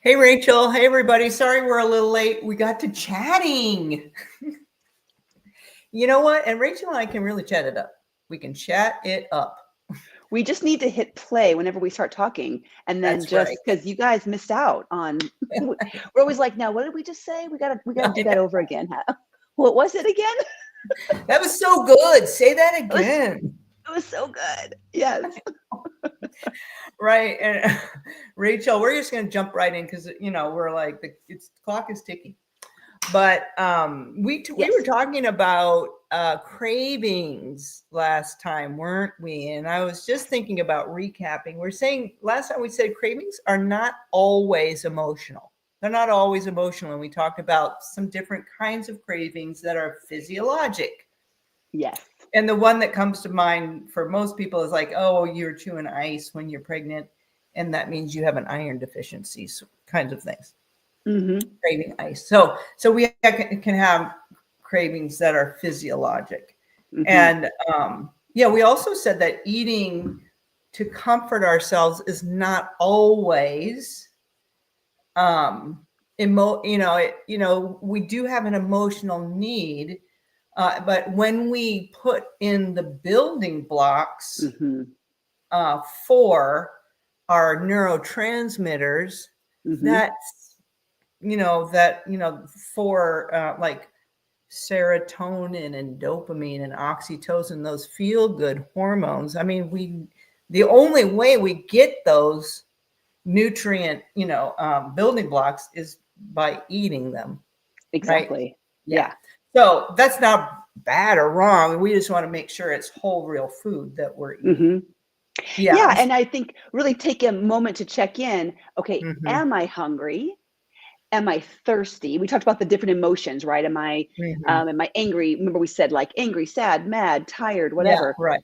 Hey, Rachel. Hey, everybody. Sorry we're a little late. We got to chatting. You know what? And Rachel and I can really chat it up. We can chat it up. We just need to hit play whenever we start talking. And then That's just right. because you guys missed out on, we're always like, now, what did we just say? We gotta do that over again. What was it again? That was so good. Say that again. It was so good. Yes. Right. And Rachel, we're just going to jump right in because, we're like, the clock is ticking. But we were talking about cravings last time, weren't we? And I was just thinking about recapping. We're saying last time we said cravings are not always emotional. They're not always emotional. And we talked about some different kinds of cravings that are physiologic. Yes. And the one that comes to mind for most people is like, oh, you're chewing ice when you're pregnant, and that means you have an iron deficiency, kinds of things. Mm-hmm. Craving ice. So we can have cravings that are physiologic. Mm-hmm. And we also said that eating to comfort ourselves is not always we do have an emotional need. But when we put in the building blocks for our neurotransmitters, that's, for like serotonin and dopamine and oxytocin, those feel good hormones. I mean, the only way we get those nutrient, building blocks is by eating them. Exactly. Right? Yeah. So that's not bad or wrong. We just want to make sure it's whole, real food that we're eating. Mm-hmm. Yeah. And I think really take a moment to check in. Okay. Am I hungry? Am I thirsty? We talked about the different emotions, right? Am I angry? Remember we said like angry, sad, mad, tired, whatever. Yeah, right.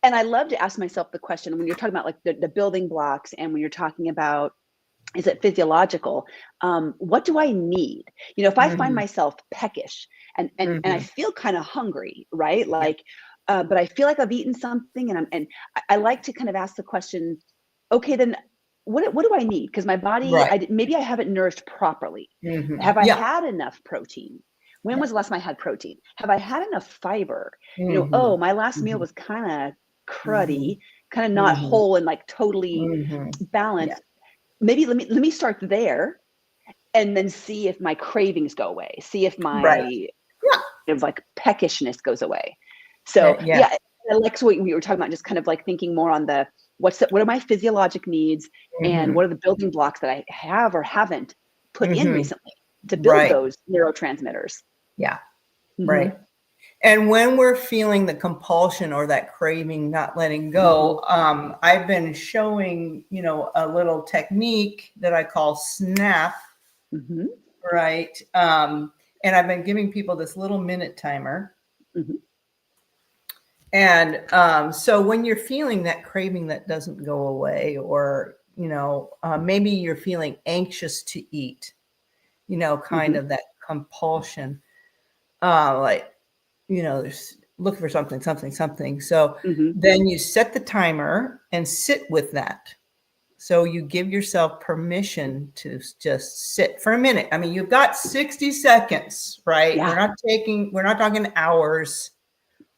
And I love to ask myself the question when you're talking about like the building blocks and when you're talking about, is it physiological? What do I need? If I find myself peckish and I feel kind of hungry, right? Like, but I feel like I've eaten something and I like to kind of ask the question, okay, then what do I need? Because my body, maybe I haven't nourished properly. Have I had enough protein? When was the last time I had protein? Have I had enough fiber? My last meal was kind of cruddy, kind of not whole and like totally balanced. Yeah. Maybe let me start there and then see if my cravings go away. See if my like peckishness goes away. So I like what we were talking about, just kind of like thinking more on the what are my physiologic needs and what are the building blocks that I have or haven't put in recently to build those neurotransmitters. Yeah. Right. And when we're feeling the compulsion or that craving not letting go, I've been showing, a little technique that I call SNAP, right? And I've been giving people this little minute timer. And so when you're feeling that craving that doesn't go away, or, maybe you're feeling anxious to eat, kind of that compulsion, there's looking for something. So then you set the timer and sit with that. So you give yourself permission to just sit for a minute. I mean, you've got 60 seconds, right? Yeah. We're not talking hours.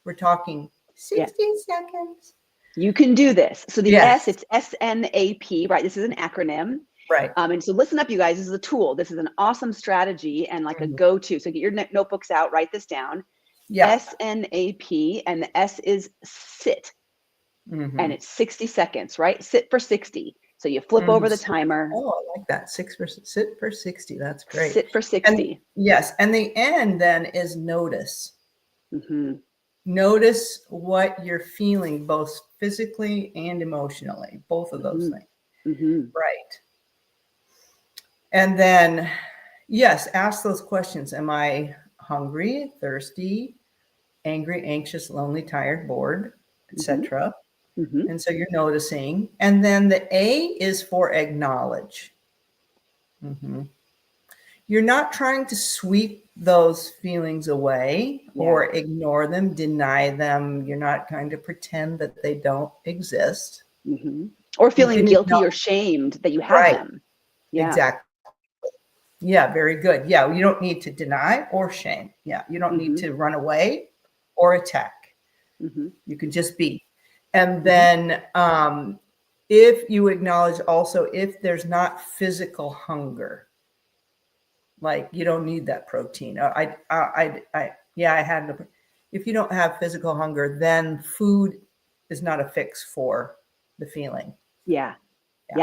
We're talking 60 seconds. You can do this. So the S, it's SNAP, right? This is an acronym. Right. And so listen up, you guys. This is a tool. This is an awesome strategy and like a go-to. So get your notebooks out, write this down. Yeah. SNAP, and the S is sit. And it's 60 seconds, right? Sit for 60. So you flip over the timer. Oh, I like that. Sit for 60. That's great. Sit for 60. And the N then is notice. Notice what you're feeling, both physically and emotionally, both of those things. Right. And then, ask those questions. Am I hungry, thirsty, angry, anxious, lonely, tired, bored, etc.? And so you're noticing. And then the A is for acknowledge. You're not trying to sweep those feelings away or ignore them, deny them. You're not trying to pretend that they don't exist. Or feeling guilty or shamed that you have them. Exactly. Yeah, very good. Yeah, you don't need to deny or shame. Yeah, you don't need to run away or attack. You can just be. And then if you acknowledge also if there's not physical hunger, like you don't need that protein. If you don't have physical hunger, then food is not a fix for the feeling. Yeah.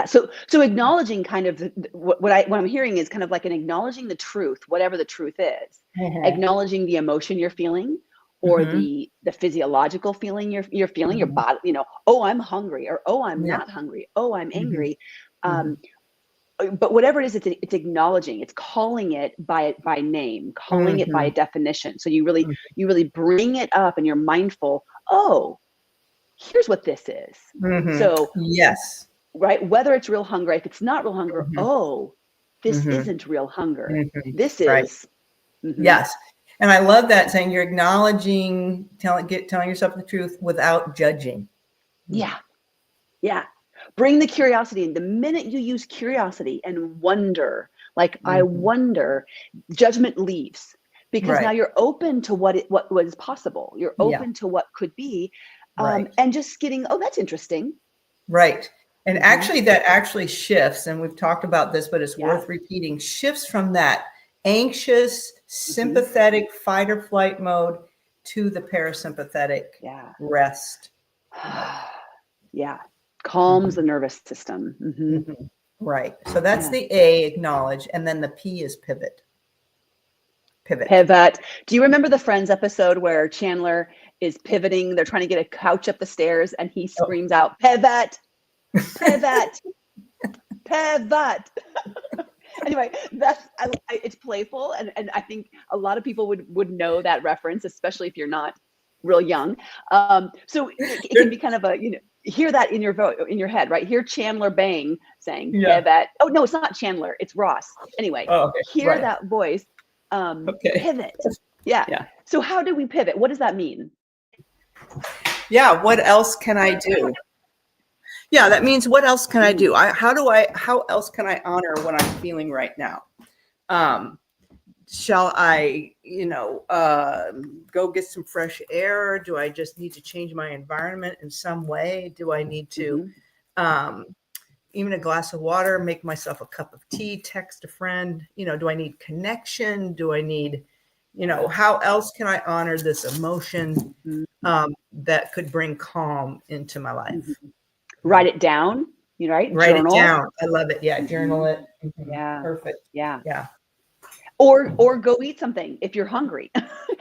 So acknowledging kind of what I'm hearing is kind of like an acknowledging the truth, whatever the truth is, acknowledging the emotion you're feeling, or the physiological feeling you're feeling, your body, oh, I'm hungry, or oh, I'm not hungry, oh, I'm angry. But whatever it is, it's acknowledging, it's calling it by name, calling it by a definition. So you really bring it up and you're mindful. Oh, here's what this is. So yes. Right? Whether it's real hunger, if it's not real hunger, oh, this isn't real hunger. This is. Yes. And I love that, saying you're acknowledging, telling yourself the truth without judging. Yeah. Bring the curiosity in. The minute you use curiosity and wonder, like I wonder, judgment leaves, because now you're open to what is possible. You're open to what could be, and just getting, oh, that's interesting. Right. And actually that actually shifts, and we've talked about this, but it's worth repeating, shifts from that anxious, sympathetic fight or flight mode to the parasympathetic rest. Calms the nervous system. Right. So that's the A, acknowledge, and then the P is pivot. Do you remember the Friends episode where Chandler is pivoting? They're trying to get a couch up the stairs and he screams out, pivot. Anyway, it's playful, and I think a lot of people would know that reference, especially if you're not real young. So it can be kind of hear that in your head, right? Hear Chandler Bang saying pivot. Oh no, it's not Chandler, it's Ross. Anyway, hear that voice. Pivot. Yeah. So how do we pivot? What does that mean? Yeah. What else can I do? Yeah, that means what else can I do? How else can I honor what I'm feeling right now? Shall I, go get some fresh air? Do I just need to change my environment in some way? Do I need to, even a glass of water, make myself a cup of tea, text a friend? Do I need connection? Do I need, how else can I honor this emotion that could bring calm into my life? Write it down, right? Write Journal. it down. I love it. Yeah. Journal it. Yeah. Perfect. Yeah. Or go eat something if you're hungry.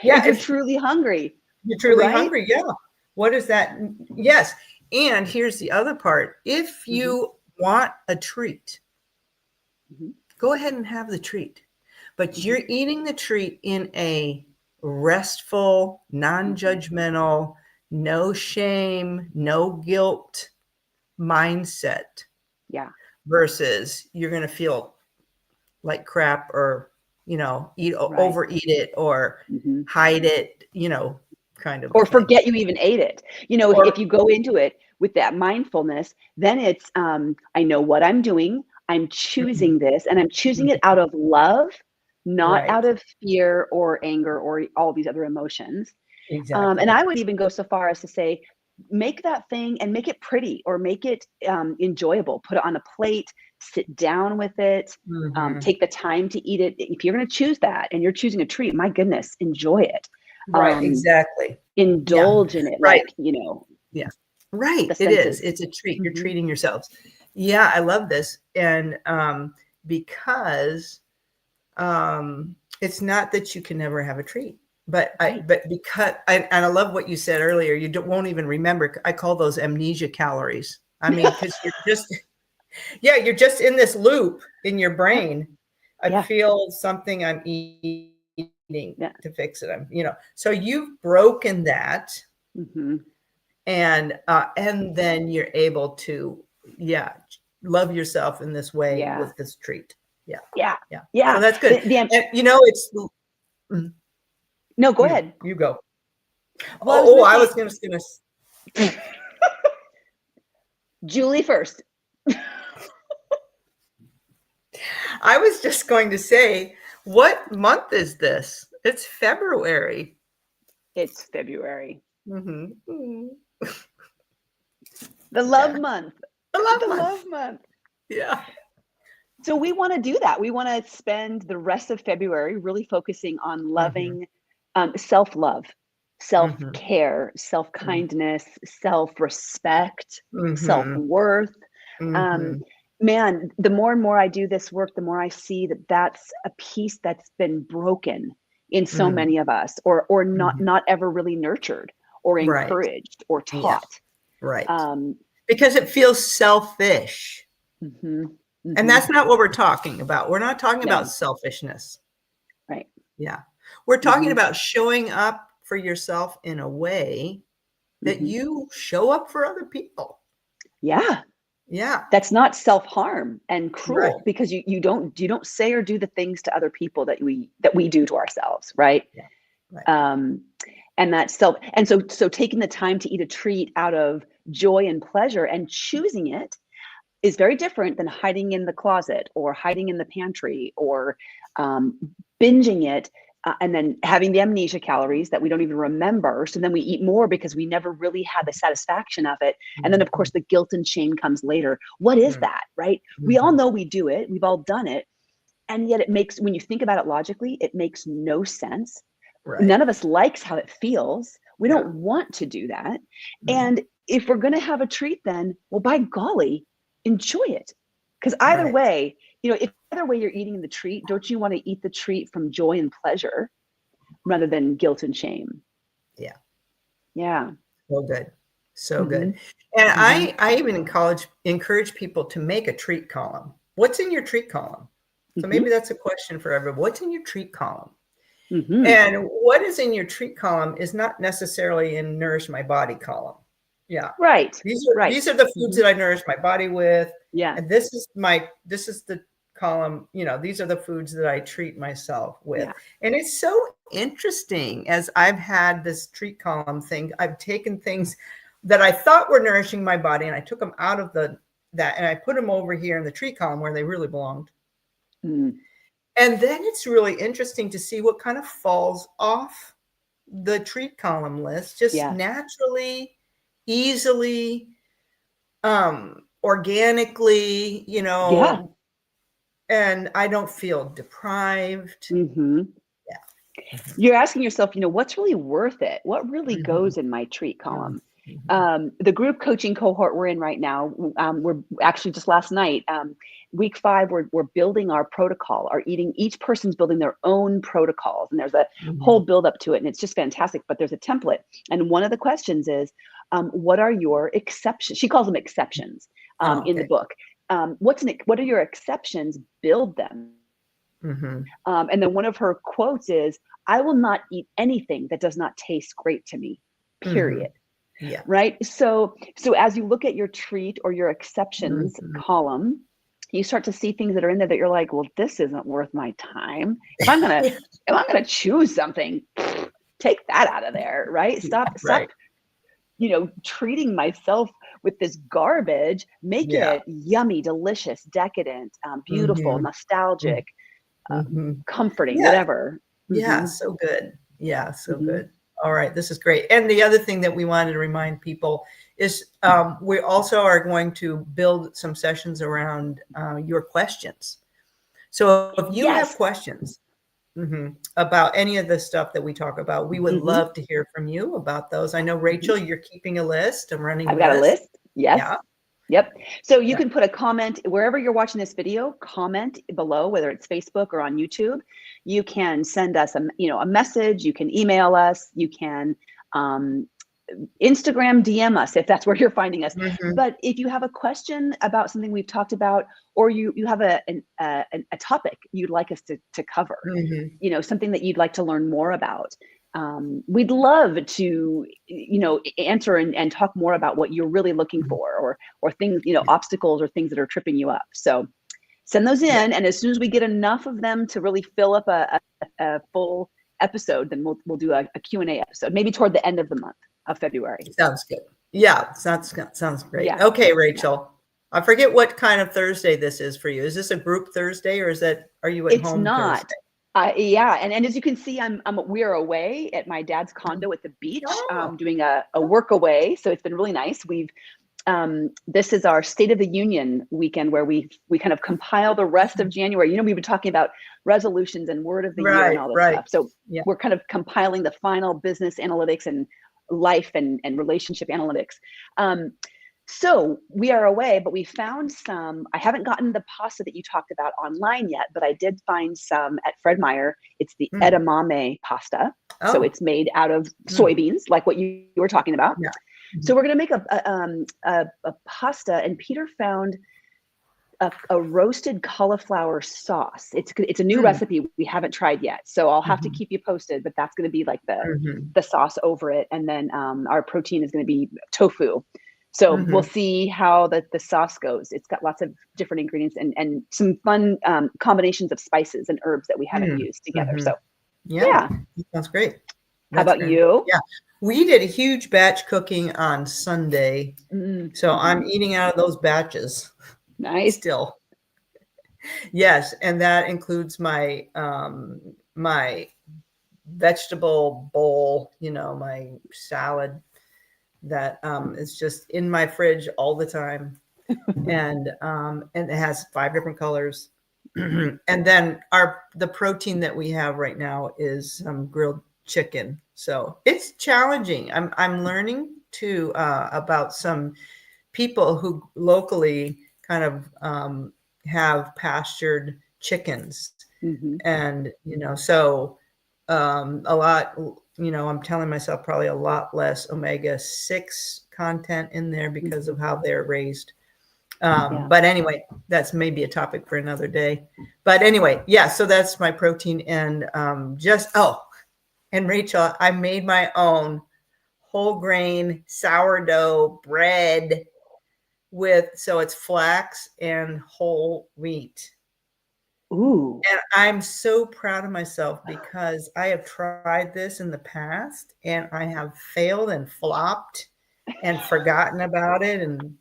Yeah. If you're truly hungry. You're truly hungry. Yeah. What is that? Yes. And here's the other part. If you want a treat, go ahead and have the treat. But you're eating the treat in a restful, non-judgmental, no shame, no guilt mindset. Yeah. Versus you're going to feel like crap, or, overeat it, or hide it, kind of. Or forget you even ate it. If you go into it with that mindfulness, then it's, I know what I'm doing. I'm choosing this, and I'm choosing it out of love, not out of fear or anger or all these other emotions. Exactly. And I would even go so far as to say, make that thing and make it pretty, or make it enjoyable. Put it on a plate, sit down with it, take the time to eat it. If you're going to choose that and you're choosing a treat, my goodness, enjoy it. Right. Exactly. Indulge in it. Right. Like, right. It is. It's a treat. You're treating yourselves. Yeah. I love this. And because it's not that you can never have a treat. But because I love what you said earlier, you won't even remember. I call those amnesia calories. I mean, because you're just in this loop in your brain. I feel something, I'm eating to fix it. So you've broken that, and then you're able to, love yourself in this way with this treat. Yeah. So that's good. And, it's. No, go ahead. You go. Well, I was going to. Julie first. I was just going to say, what month is this? It's February. It's February. Mm-hmm. The love month. The love The month. love month. Yeah. So we want to do that. We want to spend the rest of February really focusing on loving, self-love, self-care, self-kindness, self-respect, self-worth. Man, the more and more I do this work, the more I see that that's a piece that's been broken in so many of us, or not ever really nurtured or encouraged or taught. Yeah. Right. Because it feels selfish. And that's not what we're talking about. We're not talking about selfishness. Right. Yeah. We're talking about showing up for yourself in a way that you show up for other people. Yeah. Yeah. That's not self-harm and cruel, because you don't say or do the things to other people that we do to ourselves, right? Yeah. Right. And that's so taking the time to eat a treat out of joy and pleasure and choosing it is very different than hiding in the closet or hiding in the pantry or binging it and then having the amnesia calories that we don't even remember. So then we eat more because we never really had the satisfaction of it. And then, of course, the guilt and shame comes later. What is that, right? We all know we do it. We've all done it. And yet when you think about it logically, it makes no sense. Right. None of us likes how it feels. We don't want to do that. And if we're going to have a treat, then, well, by golly, enjoy it. Because either way, if either way you're eating the treat, don't you want to eat the treat from joy and pleasure rather than guilt and shame? Yeah. Yeah. So good. So good. And I even in college encourage people to make a treat column. What's in your treat column? So maybe that's a question for everyone. What's in your treat column? And what is in your treat column is not necessarily in nourish my body column. Yeah. Right. These are the foods that I nourish my body with. Yeah. And this is the column, these are the foods that I treat myself with. Yeah. And it's so interesting, as I've had this treat column thing, I've taken things that I thought were nourishing my body and I took them out of that and I put them over here in the treat column where they really belonged. And then it's really interesting to see what kind of falls off the treat column list, just naturally, easily, organically, and I don't feel deprived. You're asking yourself, what's really worth it? What really goes in my treat column? The group coaching cohort we're in right now, we're actually just last night, week 5, we're building our protocol, each person's building their own protocols. And there's a whole build up to it. And it's just fantastic, but there's a template. And one of the questions is, what are your exceptions? She calls them exceptions in the book. What are your exceptions? Build them. And then one of her quotes is, I will not eat anything that does not taste great to me, period. Yeah. Right. So as you look at your treat or your exceptions column, you start to see things that are in there that you're like, well, this isn't worth my time. If I'm gonna choose something, take that out of there. Right. Stop, treating myself with this garbage. Make it yummy, delicious, decadent, beautiful, nostalgic, comforting, whatever. Yeah. So good. Yeah. So good. All right. This is great. And the other thing that we wanted to remind people is we also are going to build some sessions around your questions. So if you have questions about any of the stuff that we talk about, we would love to hear from you about those. I know, Rachel, you're keeping a list. I've got a list. Yes. Yeah. Yep. So you can put a comment wherever you're watching this video, comment below, whether it's Facebook or on YouTube. You can send us a message. You can email us. You can Instagram DM us if that's where you're finding us. But if you have a question about something we've talked about, or you have a topic you'd like us to cover, something that you'd like to learn more about, we'd love to, answer and talk more about what you're really looking for, or things, obstacles or things that are tripping you up. So send those in. And as soon as we get enough of them to really fill up a full episode, then we'll do a Q&A episode, maybe toward the end of the month of February. Sounds good. Yeah. Sounds great. Yeah. Okay, Rachel. I forget what kind of Thursday this is for you. Is this a group Thursday, or are you at home not. Thursday? Yeah, and as you can see, we're away at my dad's condo at the beach, doing a work away. So it's been really nice. This is our State of the Union weekend where we kind of compile the rest of January. We've been talking about resolutions and word of the year and all this stuff. So we're kind of compiling the final business analytics and life and relationship analytics. So we are away, but we found some. I haven't gotten the pasta that you talked about online yet, but I did find some at Fred Meyer. It's the edamame pasta. Oh. So it's made out of soybeans, like what you were talking about. Yeah. So we're going to make a pasta, and Peter found a roasted cauliflower sauce. It's a new recipe we haven't tried yet, so I'll have to keep you posted. But that's going to be like the sauce over it, and then our protein is going to be tofu. So we'll see how the sauce goes. It's got lots of different ingredients and some fun combinations of spices and herbs that we haven't used together. So yeah, that sounds great. How about you? Yeah, we did a huge batch cooking on Sunday, so I'm eating out of those batches. Nice. Still, yes, and that includes my my vegetable bowl. My salad. That is just in my fridge all the time, and it has 5 different colors. And then the protein that we have right now is grilled chicken. So it's challenging. I'm learning too about some people who locally kind of have pastured chickens, and so a lot. I'm telling myself probably a lot less omega-6 content in there because of how they're raised. But anyway, that's maybe a topic for another day. But anyway, so that's my protein. And and Rachel, I made my own whole grain sourdough bread so it's flax and whole wheat. Ooh. And I'm so proud of myself because I have tried this in the past and I have failed and flopped and forgotten about it. And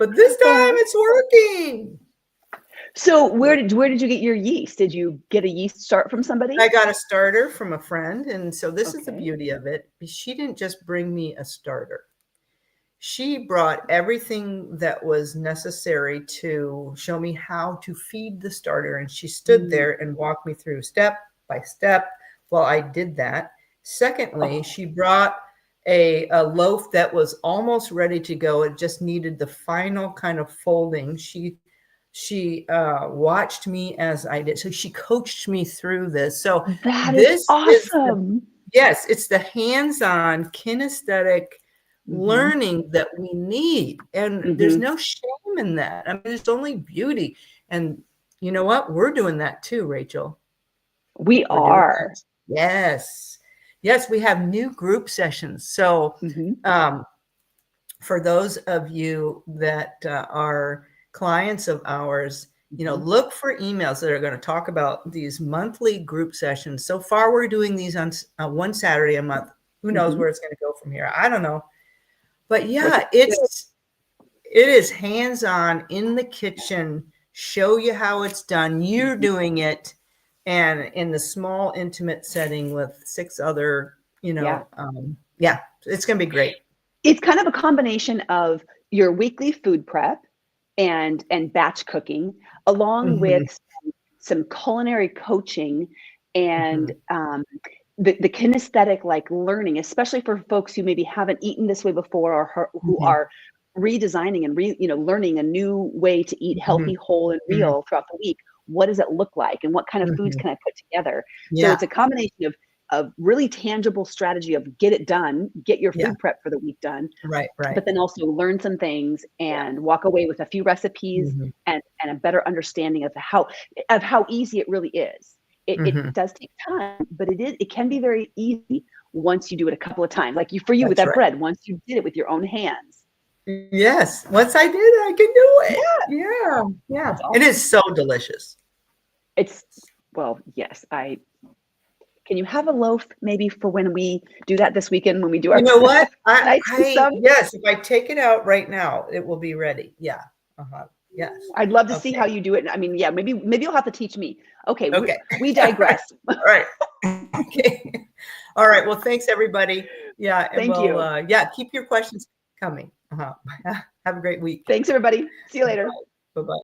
but this time it's working. So where did you get your yeast? Did you get a yeast start from somebody? I got a starter from a friend. And so this is the beauty of it. She didn't just bring me a starter. She brought everything that was necessary to show me how to feed the starter. And she stood there and walked me through step by step while I did that. Secondly, she brought a loaf that was almost ready to go. It just needed the final kind of folding. She watched me as I did. So she coached me through this. So that is awesome. Yes, it's the hands-on kinesthetic learning that we need, and there's no shame in that. I mean, it's only beauty. And you know what? We're doing that too, Rachel. We are. Yes, we have new group sessions. So for those of you that are clients of ours, look for emails that are going to talk about these monthly group sessions. So far, we're doing these on one Saturday a month. Who knows where it's going to go from here? I don't know. But it is hands-on in the kitchen, show you how it's done. You're doing it, and in the small, intimate setting with 6 other, it's going to be great. It's kind of a combination of your weekly food prep and batch cooking, along with some culinary coaching and the kinesthetic learning, especially for folks who maybe haven't eaten this way before or who are redesigning and learning a new way to eat healthy, whole, and real throughout the week. What does it look like, and what kind of foods can I put together? So it's a combination of really tangible strategy of get it done, get your food prep for the week done, right. But then also learn some things and walk away with a few recipes and a better understanding of how easy it really is. It does take time, but it can be very easy once you do it a couple of times. Like for you with that bread, once you did it with your own hands. Yes, once I did it, I can do it. Yeah. Awesome. It is so delicious. Yes. Can you have a loaf maybe for when we do that this weekend when we do our? You know what? Yes, if I take it out right now, it will be ready. Yeah. Yes. I'd love to see how you do it. I mean, yeah, maybe you'll have to teach me. Okay. We digress. All right. Okay. All right. Well, thanks everybody. Yeah. And Thank you. Keep your questions coming. Have a great week. Thanks everybody. See you later. Bye-bye.